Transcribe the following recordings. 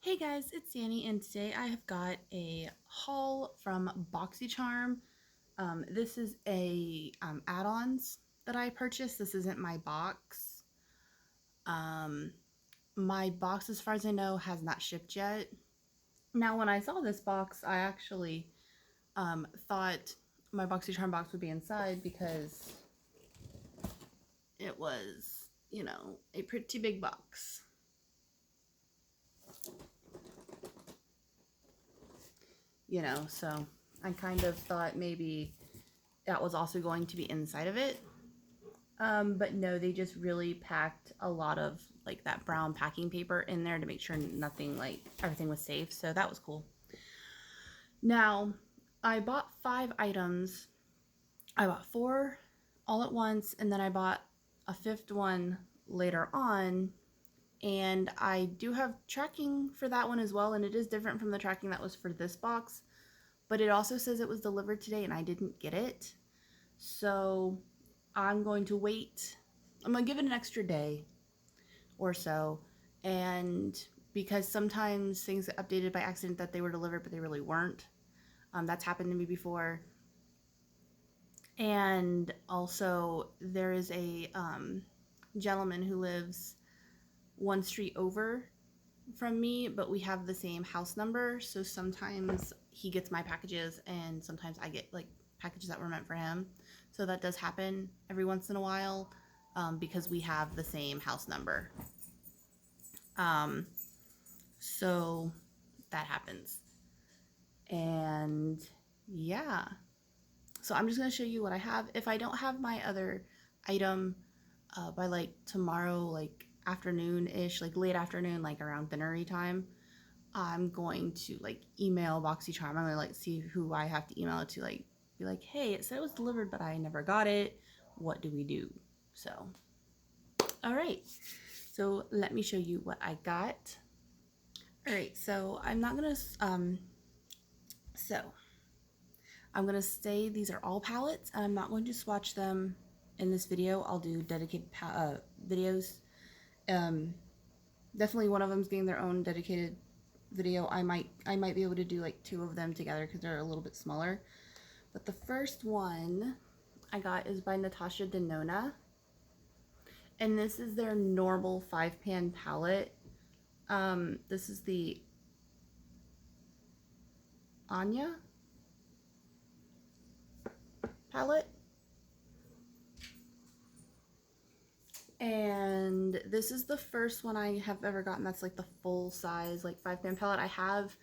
Hey guys, it's Danny, and today I have got a haul from BoxyCharm. This is a add-ons that I purchased. This isn't my box. Um, my box, as far as I know, has not shipped yet. Now, when I saw this box, I actually thought my BoxyCharm box would be inside because it was, a pretty big box. So I kind of thought maybe that was also going to be inside of it. But no, they just really packed a lot of like that brown packing paper in there to make sure nothing, like everything was safe. So that was cool. Now, I bought 5 items. I bought 4 all at once, and then I bought a 5th one later on. And I do have tracking for that one as well, and it is different from the tracking that was for this box. But it also says it was delivered today, and I didn't get it. So I'm going to wait. I'm going to give it an extra day or so. And because sometimes things get updated by accident that they were delivered, but they really weren't. That's happened to me before. And also, there is a gentleman who lives one street over from me, but we have the same house number. So sometimes he gets my packages, and sometimes I get like packages that were meant for him. So that does happen every once in a while because we have the same house number. So that happens. And yeah. So I'm just going to show you what I have. If I don't have my other item by like tomorrow, like afternoon-ish, like late afternoon, like around dinnery time, I'm going to like email BoxyCharm. I'm going to like see who I have to email it to, like be like, hey, it said it was delivered, but I never got it. What do we do? So, all right. So let me show you what I got. All right. So I'm not going to, so I'm going to say these are all palettes, and I'm not going to swatch them in this video. I'll do dedicated videos. Definitely one of them's getting their own dedicated video. I might be able to do like 2 of them together because they're a little bit smaller. But the first one I got is by Natasha Denona, and this is their normal 5-pan palette. This is the Anya palette, and this is the first one I have ever gotten that's like the full size like 5-pan palette. I have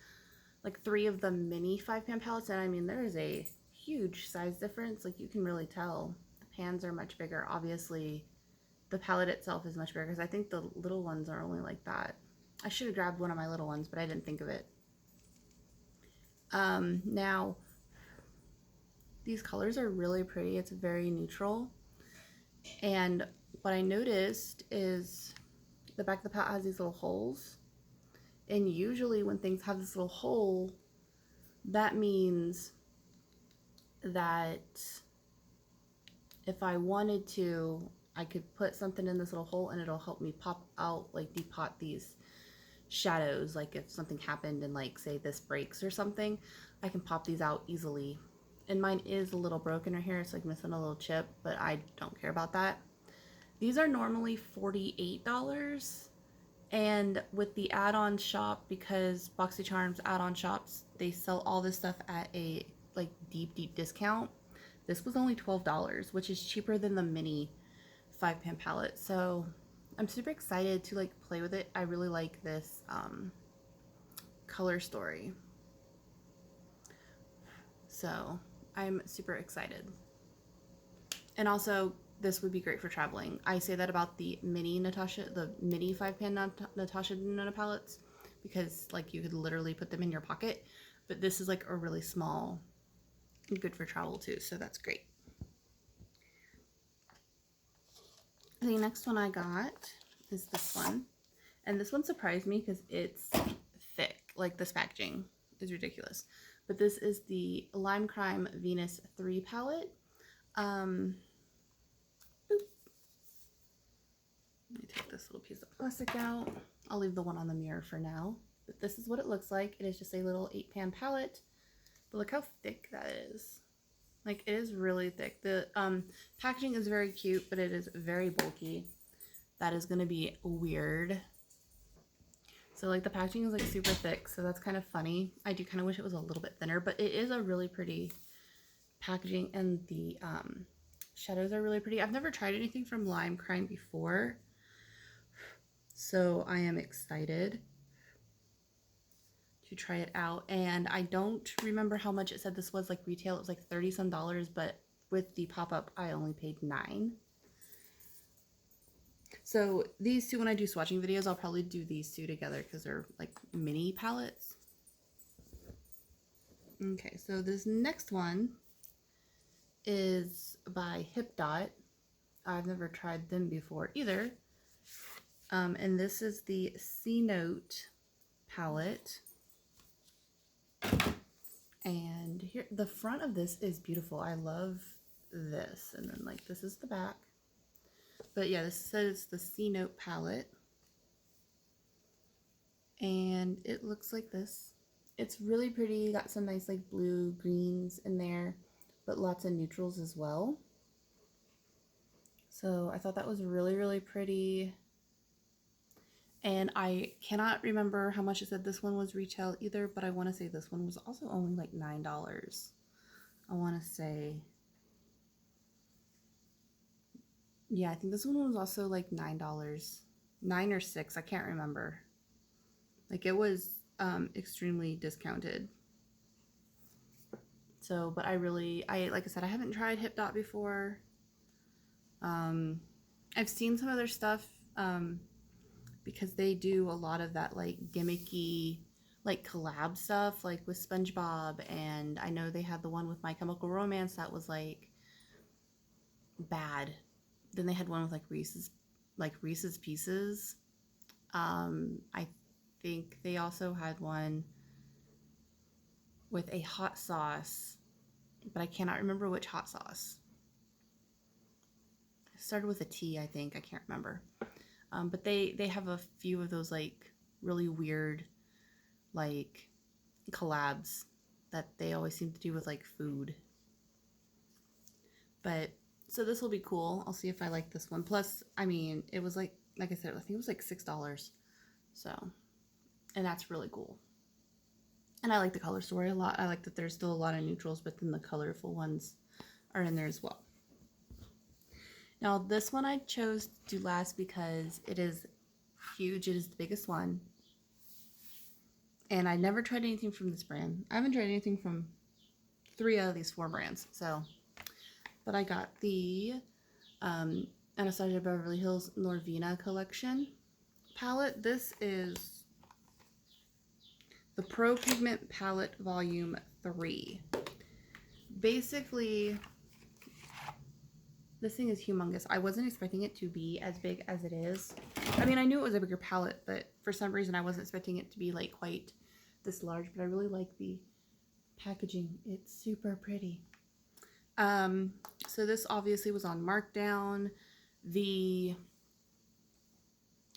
like 3 of the mini 5-pan palettes, and I mean there is a huge size difference. Like you can really tell the pans are much bigger. Obviously the palette itself is much bigger because I think the little ones are only like that. I should have grabbed one of my little ones, but I didn't think of it. Now these colors are really pretty. It's very neutral, and what I noticed is the back of the palette has these little holes, and usually when things have this little hole, that means that if I wanted to, I could put something in this little hole and it'll help me pop out, like depot these shadows. Like if something happened and like say this breaks or something, I can pop these out easily. And mine is a little broken right here. It's like missing a little chip, but I don't care about that. These are normally $48. And with the add-on shop, because BoxyCharm's add-on shops, they sell all this stuff at a like deep discount. This was only $12, which is cheaper than the mini 5-pan palette. So I'm super excited to like play with it. I really like this color story. So I'm super excited. And also this would be great for traveling. I say that about the mini 5-pan Natasha Denona palettes, because like you could literally put them in your pocket, but this is like a really small, good for travel too, so that's great. The next one I got is this one, and this one surprised me because it's thick. Like this packaging is ridiculous, but this is the Lime Crime Venus 3 palette. Let me take this little piece of plastic out. I'll leave the one on the mirror for now. But this is what it looks like. It is just a little 8-pan palette. But look how thick that is. Like, it is really thick. The packaging is very cute, but it is very bulky. That is going to be weird. So, like, the packaging is, like, super thick, so that's kind of funny. I do kind of wish it was a little bit thinner, but it is a really pretty packaging, and the shadows are really pretty. I've never tried anything from Lime Crime before, so I am excited to try it out. And I don't remember how much it said this was, like, retail. It was like $30 some, but with the pop-up I only paid $9. So these two, when I do swatching videos, I'll probably do these two together because they're like mini palettes. Okay, so this next one is by Hip Dot. I've never tried them before either. And this is the C Note palette. And here, the front of this is beautiful. I love this. And then, like, this is the back. But yeah, this says the C Note palette. And it looks like this. It's really pretty. Got some nice, like, blue, greens in there, but lots of neutrals as well. So I thought that was really, really pretty. And I cannot remember how much it said this one was retail either, but I want to say this one was also only like $9. I want to say, yeah, I think this one was also like $9, $9 or $6, I can't remember. Like, it was extremely discounted. So, but like I said, I haven't tried Hip Dot before. I've seen some other stuff, because they do a lot of that, like, gimmicky, like, collab stuff, like with SpongeBob, and I know they had the one with My Chemical Romance that was, like, bad. Then they had one with, like, Reese's Pieces. I think they also had one with a hot sauce, but I cannot remember which hot sauce. It started with a T, I think. I can't remember. But they have a few of those, like, really weird, like, collabs that they always seem to do with, like, food. But, so this will be cool. I'll see if I like this one. Plus, I mean, it was like I said, I think it was like $6. So, and that's really cool. And I like the color story a lot. I like that there's still a lot of neutrals, but then the colorful ones are in there as well. Now, this one I chose to do last because it is huge. It is the biggest one. And I never tried anything from this brand. I haven't tried anything from 3 out of these 4 brands. So, but I got the Anastasia Beverly Hills Norvina collection palette. This is the Pro Pigment Palette Volume 3. Basically, this thing is humongous. I wasn't expecting it to be as big as it is. I mean, I knew it was a bigger palette, but for some reason I wasn't expecting it to be, like, quite this large. But I really like the packaging. It's super pretty. So this obviously was on markdown.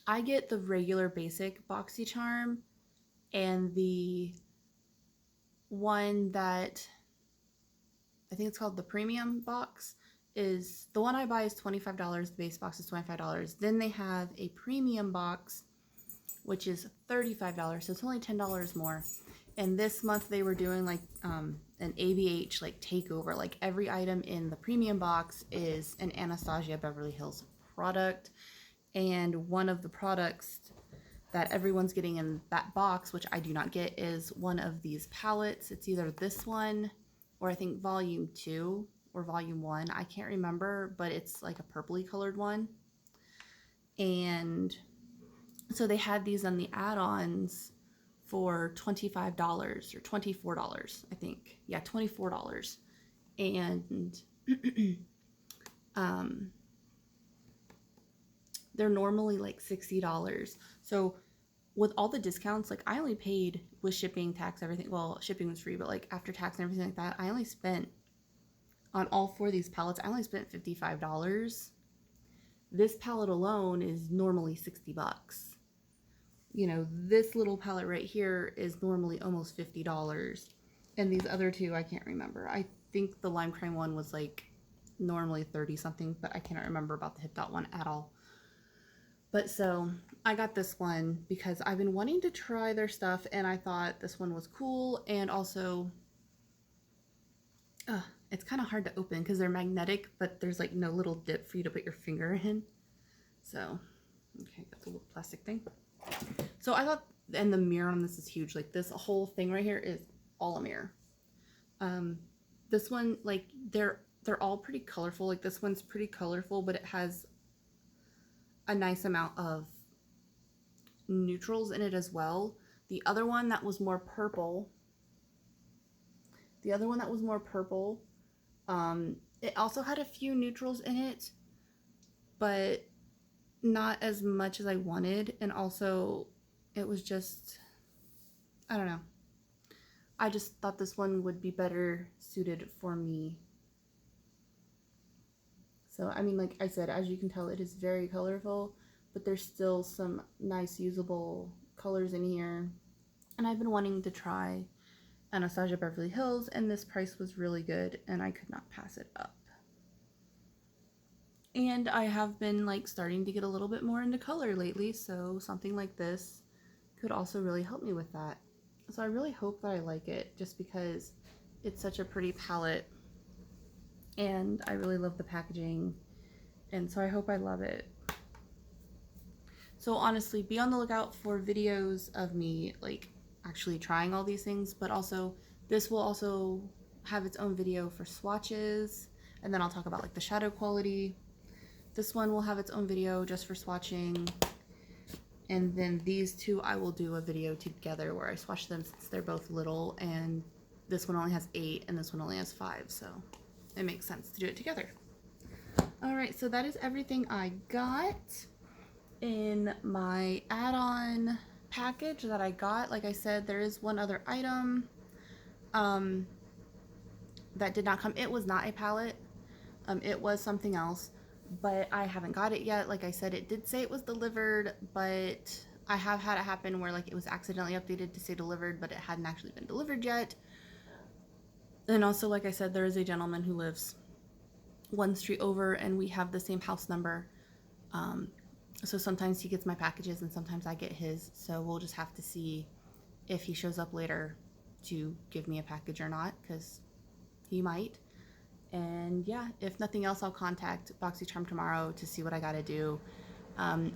I get the regular basic BoxyCharm, and the one that I think it's called the premium box is the one I buy is $25. The base box is $25. Then they have a premium box, which is $35. So it's only $10 more. And this month they were doing, like, an ABH, like, takeover. Like, every item in the premium box is an Anastasia Beverly Hills product. And one of the products that everyone's getting in that box, which I do not get, is one of these palettes. It's either this one or I think volume 2 or volume 1. I can't remember, but it's like a purpley colored one. And so they had these on the add-ons for $25 or $24, I think. Yeah, $24. And they're normally like $60. So with all the discounts, like, I only paid with shipping, tax, everything. Well, shipping was free, but, like, after tax and everything like that, I only spent on all 4 of these palettes, I only spent $55. This palette alone is normally $60. you know, this little palette right here is normally almost $50. And these other two, I can't remember. I think the lime crime one was like normally 30 something, but I cannot remember about the Hip Dot one at all. But so I got this one because I've been wanting to try their stuff, and I thought this one was cool. And also, it's kind of hard to open because they're magnetic, but there's like no little dip for you to put your finger in. So, okay, got the little plastic thing. So I thought, and the mirror on this is huge. Like this whole thing right here is all a mirror. This one, like they're all pretty colorful. Like this one's pretty colorful, but it has a nice amount of neutrals in it as well. The other one that was more purple, it also had a few neutrals in it, but not as much as I wanted. And also it was just, I don't know. I just thought this one would be better suited for me. So, I mean, like I said, as you can tell, it is very colorful, but there's still some nice usable colors in here. And I've been wanting to try Anastasia Beverly Hills, and this price was really good, and I could not pass it up. And I have been like starting to get a little bit more into color lately, so something like this could also really help me with that. So I really hope that I like it, just because it's such a pretty palette and I really love the packaging, and so I hope I love it. So honestly, be on the lookout for videos of me like actually trying all these things, but also this will also have its own video for swatches, and then I'll talk about like the shadow quality. This one will have its own video just for swatching, and then these two I will do a video together where I swatch them since they're both little, and this one only has 8 and this one only has 5, so it makes sense to do it together. Alright, so that is everything I got in my add-on package that I got. Like I said, there is one other item that did not come. It was not a palette. It was something else, but I haven't got it yet. Like I said, it did say it was delivered, but I have had it happen where like it was accidentally updated to say delivered, but it hadn't actually been delivered yet. And also, like I said, there is a gentleman who lives one street over, and we have the same house number. So sometimes he gets my packages and sometimes I get his. So we'll just have to see if he shows up later to give me a package or not, because he might. And yeah, if nothing else, I'll contact boxycharm tomorrow to see what I gotta do.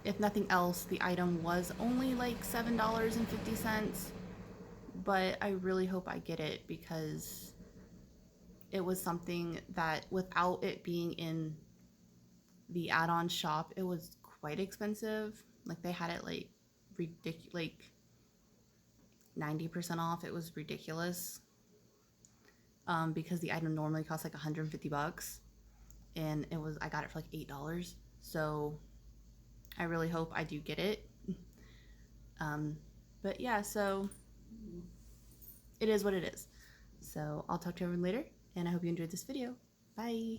If nothing else, the item was only like $7.50, but I really hope I get it, because it was something that without it being in the add-on shop, it was quite expensive. Like they had it like ridiculous, like 90% off. It was ridiculous. Because the item normally costs like $150, and I got it for like $8. So I really hope I do get it. But yeah, so it is what it is. So I'll talk to everyone later, and I hope you enjoyed this video. Bye.